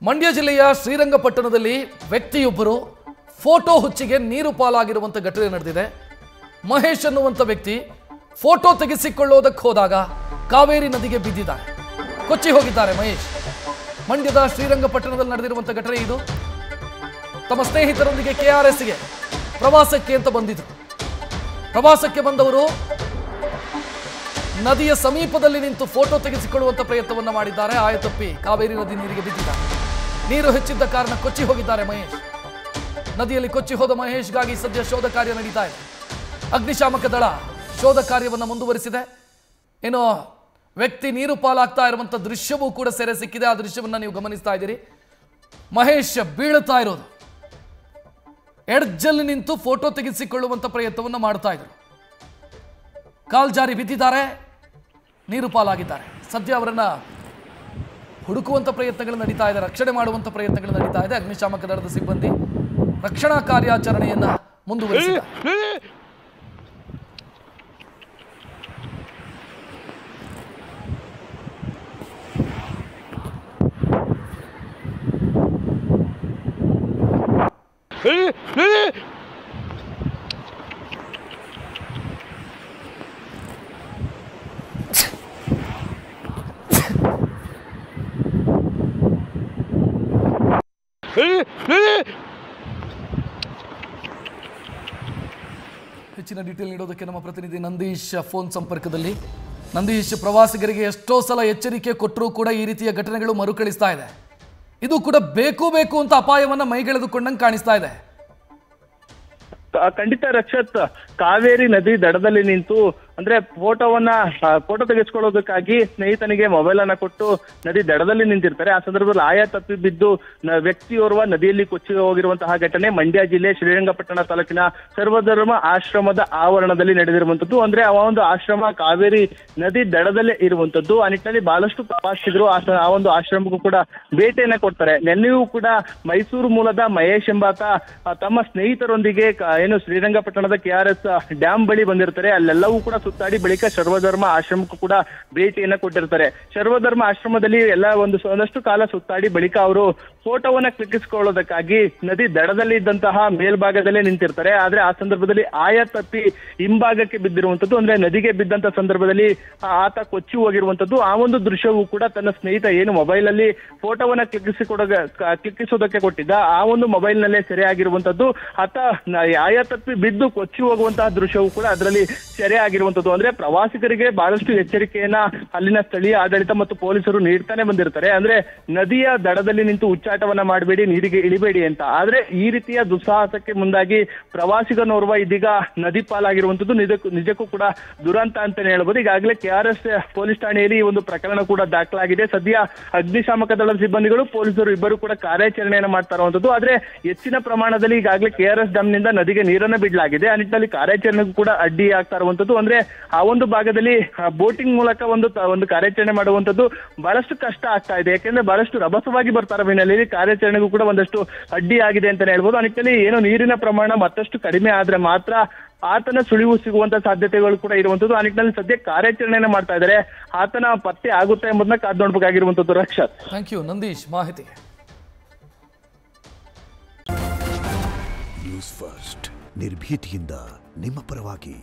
ಮಂಡ್ಯ ಜಿಲ್ಲೆಯ ಶ್ರೀರಂಗಪಟ್ಟಣದಲ್ಲಿ ವ್ಯಕ್ತಿಯೊಬ್ಬರು ಫೋಟೋ ಹುಚ್ಚಿಗೆ ನೀರು ಪಾಲಾಗಿರುವಂತ ಘಟನೆ ನಡೆದಿದೆ. ಮಹೇಶ್ ಅನ್ನುವಂತ ವ್ಯಕ್ತಿ ಫೋಟೋ ತೆಗೆಸಿಕೊಳ್ಳೋದಕ್ಕೆ ಹೋದಾಗ ಕಾವೇರಿ ನದಿಗೆ ಬಿದ್ದಿದ್ದಾರೆ, ಕೊಚ್ಚಿ ಹೋಗಿದ್ದಾರೆ ಮಹೇಶ್. ಮಂಡ್ಯದ ಶ್ರೀರಂಗಪಟ್ಟಣದಲ್ಲಿ ನಡೆದಿರುವಂತ ಘಟನೆ ಇದು. ತಮ್ಮ ಸ್ನೇಹಿತರೊಂದಿಗೆ KRSಗೆ ಪ್ರವಾಸಕ್ಕೆ ಅಂತ ಬಂದಿದ್ರು. ಪ್ರವಾಸಕ್ಕೆ ಬಂದವರು ನದಿಯ ಸಮೀಪದಲ್ಲಿ ನಿಂತು ಫೋಟೋ ತೆಗೆಸಿಕೊಳ್ಳುವಂತ ಪ್ರಯತ್ನವನ್ನ ಮಾಡಿದ್ದಾರೆ. ಆಯತಪ್ಪಿ ಕಾವೇರಿ ನದಿ ನೀರಿಗೆ ಬಿದ್ದಿದ್ದಾರೆ. ನೀರು ಹೆಚ್ಚಿದ್ದ ಕಾರಣ ಕೊಚ್ಚಿ ಹೋಗಿದ್ದಾರೆ ಮಹೇಶ್. ನದಿಯಲ್ಲಿ ಕೊಚ್ಚಿ ಹೋದ ಮಹೇಶ್ಗಾಗಿ ಸದ್ಯ ಶೋಧ ಕಾರ್ಯ ನಡೀತಾ ಇದೆ. ಅಗ್ನಿಶಾಮಕ ದಳ ಶೋಧ ಕಾರ್ಯವನ್ನು ಮುಂದುವರಿಸಿದೆ. ಏನು ವ್ಯಕ್ತಿ ನೀರು ಪಾಲಾಗ್ತಾ ಇರುವಂತ ದೃಶ್ಯವೂ ಕೂಡ ಸೆರೆ ಸಿಕ್ಕಿದೆ. ಆ ದೃಶ್ಯವನ್ನ ನೀವು ಗಮನಿಸ್ತಾ ಇದ್ದೀರಿ. ಮಹೇಶ್ ಬೀಳುತ್ತಾ ಇರೋದು, ಎಡ್ಜಲ್ಲಿ ನಿಂತು ಫೋಟೋ ತೆಗೆಸಿಕೊಳ್ಳುವಂತ ಪ್ರಯತ್ನವನ್ನು ಮಾಡ್ತಾ ಇದ್ರು. ಕಾಲ್ ಜಾರಿ ಬಿದ್ದಿದ್ದಾರೆ, ನೀರು ಪಾಲಾಗಿದ್ದಾರೆ. ಸದ್ಯ ಅವರನ್ನ ಹುಡುಕುವಂತ ಪ್ರಯತ್ನಗಳು ನಡೀತಾ ಇದೆ, ರಕ್ಷಣೆ ಮಾಡುವಂತ ಪ್ರಯತ್ನಗಳು ನಡೀತಾ ಇದೆ. ಅಗ್ನಿಶಾಮಕ ದಳದ ಸಿಬ್ಬಂದಿ ರಕ್ಷಣಾ ಕಾರ್ಯಾಚರಣೆಯನ್ನ ಮುಂದುವರಿಸಿದ್ದಾರೆ. ಹೆಚ್ಚಿನ ಡೀಟೇಲ್ ನೀಡೋದಕ್ಕೆ ನಮ್ಮ ಪ್ರತಿನಿಧಿ ನಂದೀಶ್ ಫೋನ್ ಸಂಪರ್ಕದಲ್ಲಿ. ನಂದೀಶ್, ಪ್ರವಾಸಿಗರಿಗೆ ಎಷ್ಟೋ ಸಲ ಎಚ್ಚರಿಕೆ ಕೊಟ್ಟರೂ ಕೂಡ ಈ ರೀತಿಯ ಘಟನೆಗಳು ಮರುಕಳಿಸ್ತಾ ಇದೆ. ಇದು ಕೂಡ ಬೇಕು ಅಂತ ಅಪಾಯವನ್ನ ಮೈಗೆಳೆದುಕೊಂಡಂಗೆ ಕಾಣಿಸ್ತಾ ಇದೆ. ಖಂಡಿತ ರಕ್ಷತ್, ಕಾವೇರಿ ನದಿ ದಡದಲ್ಲಿ ನಿಂತು ಅಂದ್ರೆ ಫೋಟೋ ತೆಗೆಸ್ಕೊಳ್ಳೋದಕ್ಕಾಗಿ ಸ್ನೇಹಿತನಿಗೆ ಮೊಬೈಲ್ ಅನ್ನ ಕೊಟ್ಟು ನದಿ ದಡದಲ್ಲಿ ನಿಂತಿರ್ತಾರೆ. ಆ ಸಂದರ್ಭದಲ್ಲಿ ಆಯ ತಪ್ಪಿ ಬಿದ್ದು ವ್ಯಕ್ತಿಯೋರ್ವ ನದಿಯಲ್ಲಿ ಕೊಚ್ಚಿ ಹೋಗಿರುವಂತಹ ಘಟನೆ ಮಂಡ್ಯ ಜಿಲ್ಲೆ ಶ್ರೀರಂಗಪಟ್ಟಣ ತಾಲೂಕಿನ ಸರ್ವಧರ್ಮ ಆಶ್ರಮದ ಆವರಣದಲ್ಲಿ ನಡೆದಿರುವಂತದ್ದು. ಅಂದ್ರೆ ಆ ಒಂದು ಆಶ್ರಮ ಕಾವೇರಿ ನದಿ ದಡದಲ್ಲೇ ಇರುವಂತದ್ದು. ಆ ನಿಟ್ಟಿನಲ್ಲಿ ಬಹಳಷ್ಟು ಪ್ರವಾಸಿಗರು ಆ ಒಂದು ಆಶ್ರಮಕ್ಕೂ ಕೂಡ ಭೇಟಿಯನ್ನ ಕೊಡ್ತಾರೆ. ನೆನ್ನೆಯೂ ಕೂಡ ಮೈಸೂರು ಮೂಲದ ಮಹೇಶ್ ಎಂಬಾತ ತಮ್ಮ ಸ್ನೇಹಿತರೊಂದಿಗೆ ಏನು ಶ್ರೀರಂಗಪಟ್ಟಣದ KRS ಡ್ಯಾಮ್ ಬಳಿ ಬಂದಿರ್ತಾರೆ. ಅಲ್ಲೆಲ್ಲವೂ ಕೂಡ ಸುತ್ತಾಡಿ ಬಳಿಕ ಸರ್ವಧರ್ಮ ಆಶ್ರಮಕ್ಕೂ ಕೂಡ ಭೇಟಿಯನ್ನ ಕೊಟ್ಟಿರ್ತಾರೆ. ಸರ್ವಧರ್ಮ ಆಶ್ರಮದಲ್ಲಿ ಒಂದಷ್ಟು ಕಾಲ ಸುತ್ತಾಡಿ ಬಳಿಕ ಅವರು ಫೋಟೋವನ್ನ ಕ್ಲಿಕ್ಕಿಸಿಕೊಳ್ಳೋದಕ್ಕಾಗಿ ನದಿ ದಡದಲ್ಲಿ ಇದ್ದಂತಹ ಮೇಲ್ಭಾಗದಲ್ಲೇ ನಿಂತಿರ್ತಾರೆ. ಆದ್ರೆ ಆ ಸಂದರ್ಭದಲ್ಲಿ ಆಯ ತಪ್ಪಿ ಹಿಂಭಾಗಕ್ಕೆ ಬಿದ್ದಿರುವಂತದ್ದು, ಅಂದ್ರೆ ನದಿಗೆ ಬಿದ್ದಂತ ಸಂದರ್ಭದಲ್ಲಿ ಆತ ಕೊಚ್ಚಿ ಹೋಗಿರುವಂತದ್ದು. ಆ ಒಂದು ದೃಶ್ಯವೂ ಕೂಡ ತನ್ನ ಸ್ನೇಹಿತ ಏನು ಮೊಬೈಲ್ ಅಲ್ಲಿ ಫೋಟೋವನ್ನ ಕ್ಲಿಕ್ಕಿಸೋದಕ್ಕೆ ಕೊಟ್ಟಿದ್ದ ಆ ಒಂದು ಮೊಬೈಲ್ ನಲ್ಲೇ ಸೆರೆ ಆಗಿರುವಂತದ್ದು. ಆತ ಆಯ ತಪ್ಪಿ ಬಿದ್ದು ಕೊಚ್ಚಿ ಹೋಗುವಂತಹ ದೃಶ್ಯವೂ ಕೂಡ ಅದರಲ್ಲಿ ಸೆರೆ ಆಗಿರುವಂತದ್ದು. ಅಂದ್ರೆ ಪ್ರವಾಸಿಗರಿಗೆ ಬಹಳಷ್ಟು ಎಚ್ಚರಿಕೆಯನ್ನ ಅಲ್ಲಿನ ಸ್ಥಳೀಯ ಆಡಳಿತ ಮತ್ತು ಪೊಲೀಸರು ನೀಡ್ತಾನೆ ಬಂದಿರ್ತಾರೆ. ಅಂದ್ರೆ ನದಿಯ ದಡದಲ್ಲಿ ನಿಂತು ಉಚ್ಚಾಟವನ್ನ ಮಾಡಬೇಡಿ, ನೀರಿಗೆ ಇಳಿಬೇಡಿ ಅಂತ. ಆದ್ರೆ ಈ ರೀತಿಯ ದುಸ್ಸಾಹಸಕ್ಕೆ ಮುಂದಾಗಿ ಪ್ರವಾಸಿಗನೋರ್ವ ಇದೀಗ ನದಿ ಪಾಲಾಗಿರುವಂತದ್ದು ನಿಜಕ್ಕೂ ಕೂಡ ದುರಂತ ಅಂತಾನೆ ಹೇಳ್ಬೋದು. ಈಗಾಗಲೇ KRS ಪೊಲೀಸ್ ಠಾಣೆಯಲ್ಲಿ ಈ ಒಂದು ಪ್ರಕರಣ ಕೂಡ ದಾಖಲಾಗಿದೆ. ಸದ್ಯ ಅಗ್ನಿಶಾಮಕ ದಳದ ಸಿಬ್ಬಂದಿಗಳು ಪೊಲೀಸರು ಇಬ್ಬರು ಕೂಡ ಕಾರ್ಯಾಚರಣೆಯನ್ನ ಮಾಡ್ತಾ ಇರುವಂತದ್ದು. ಆದ್ರೆ ಹೆಚ್ಚಿನ ಪ್ರಮಾಣದಲ್ಲಿ ಈಗಾಗಲೇ KRS ಡ್ಯಾಮ್ ನಿಂದ ನದಿಗೆ ನೀರನ್ನ ಬಿಡಲಾಗಿದೆ. ಆ ನಿಟ್ಟಿನಲ್ಲಿ ಕಾರ್ಯಾಚರಣೆಗೂ ಕೂಡ ಅಡ್ಡಿ ಆಗ್ತಾ ಇರುವಂತದ್ದು. ಅಂದ್ರೆ ಆ ಒಂದು ಭಾಗದಲ್ಲಿ ಬೋಟಿಂಗ್ ಮೂಲಕ ಒಂದು ಕಾರ್ಯಾಚರಣೆ ಮಾಡುವಂತದ್ದು ಬಹಳಷ್ಟು ಕಷ್ಟ ಆಗ್ತಾ ಇದೆ. ಯಾಕೆಂದ್ರೆ ಬಹಳಷ್ಟು ರಭಸವಾಗಿ ಬರ್ತಾರೆ ಮೀನಲ್ಲಿ. ಕಾರ್ಯಾಚರಣೆಗೂ ಕೂಡ ಒಂದಷ್ಟು ಅಡ್ಡಿ ಆಗಿದೆ ಅಂತಾನೆ ಹೇಳ್ಬೋದು. ಆ ನಿಟ್ಟಿನಲ್ಲಿ ಏನೋ ನೀರಿನ ಪ್ರಮಾಣ ಮತ್ತಷ್ಟು ಕಡಿಮೆ ಆದ್ರೆ ಮಾತ್ರ ಆತನ ಸುಳಿವು ಸಿಗುವಂತ ಸಾಧ್ಯತೆಗಳು ಕೂಡ ಇರುವಂತದ್ದು. ಆ ನಿಟ್ಟಿನಲ್ಲಿ ಸದ್ಯ ಕಾರ್ಯಾಚರಣೆಯನ್ನ ಮಾಡ್ತಾ ಇದ್ದಾರೆ. ಆತನ ಪತ್ತೆ ಆಗುತ್ತೆ ಎಂಬುದನ್ನ ಕಾದ್ ನೋಡ್ಬೇಕಾಗಿರುವಂತದ್ದು. ರಕ್ಷತ್, ಥ್ಯಾಂಕ್ ಯು ನಂದೀಶ್ ಮಾಹಿತಿಗೆ. ನ್ಯೂಸ್ ಫಸ್ಟ್, ನಿರ್ಭೀತಿಯಿಂದ ನಿಮ್ಮ ಪರವಾಗಿ.